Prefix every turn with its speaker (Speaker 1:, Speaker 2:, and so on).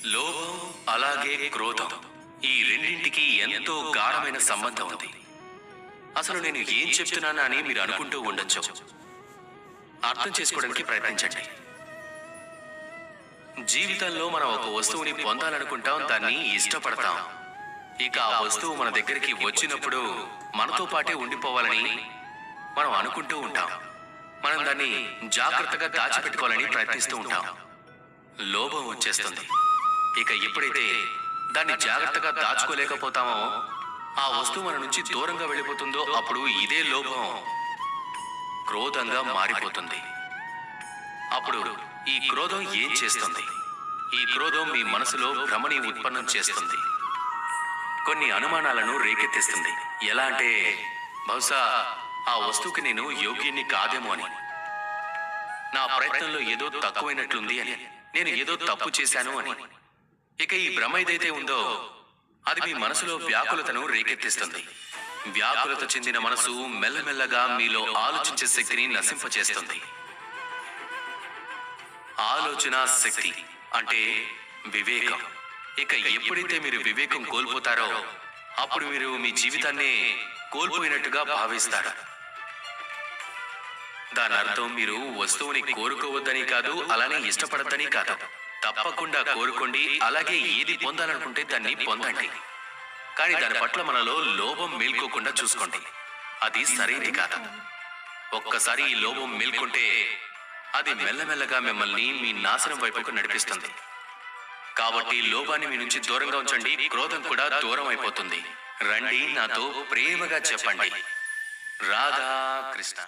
Speaker 1: లోభం అలాగే క్రోధం ఈ రెండింటికి ఎంతో గాఢమైన సంబంధం ఉంది. అసలు నేను ఏం చెప్తున్నానా అని మీరు అనుకుంటూ ఉండొచ్చు. అర్థం చేసుకోవడానికి ప్రయత్నించండి. జీవితంలో మనం ఒక వస్తువుని పొందాలనుకుంటాం, దాన్ని ఇష్టపడతాం. ఇక ఆ వస్తువు మన దగ్గరికి వచ్చినప్పుడు మనతో పాటే ఉండిపోవాలని మనం అనుకుంటూ ఉంటాం. మనం దాన్ని జాగ్రత్తగా దాచిపెట్టుకోవాలని ప్రయత్నిస్తూ ఉంటాం. లోభం వచ్చేస్తుంది. ఇక ఎప్పుడైతే దాన్ని జాగ్రత్తగా దాచుకోలేకపోతామో, ఆ వస్తువు మన నుంచి దూరంగా వెళ్ళిపోతుందో అప్పుడు ఇదే లోభం క్రోధంగా మారిపోతుంది. అప్పుడు ఈ క్రోధం ఏం చేస్తుంది? ఈ క్రోధం మీ మనసులో భ్రమని ఉత్పన్నం చేస్తుంది. కొన్ని అనుమానాలను రేకెత్తిస్తుంది. ఎలా అంటే, బహుశా ఆ వస్తువుకి నేను యోగ్యుని కాదేమో అని, నా ప్రయత్నంలో ఏదో తక్కువైనట్లుంది అని, నేను ఏదో తప్పు చేశాను అని. ఇక ఈ భ్రమ ఏదైతే ఉందో అది మీ మనసులో వ్యాకులతను రేకెత్తిస్తుంది. వ్యాకులత చెందిన మనసు మెల్లమెల్లగా మీలో ఆలోచించే శక్తిని నశింపచేస్తుంది. ఆలోచన శక్తి అంటే వివేకం. ఇక ఎప్పుడైతే మీరు వివేకం కోల్పోతారో అప్పుడు మీరు మీ జీవితాన్ని కోల్పోయినట్టుగా భావిస్తారు. దాని అర్థం మీరు వస్తువుని కోరుకోవద్దని కాదు, అలానే ఇష్టపడద్దని కాదు. తప్పకుండా కోరుకోండి, అలాగే ఏది పొందాలనుకుంటే దాన్ని పొందండి. కానీ దాని పట్ల మనలో లోభం మేల్కోకుండా చూసుకోండి. అది సరైనది కాదు. ఒక్కసారి ఈ లోభం మేల్కొంటే అది మెల్లమెల్లగా మిమ్మల్ని మీ నాశనం వైపుకు నడిపిస్తుంది. కాబట్టి లోభాన్ని మీ నుంచి దూరంగా ఉంచండి, క్రోధం కూడా దూరం అయిపోతుంది. రండి, నాతో ప్రేమగా చెప్పండి, రాధా కృష్ణ.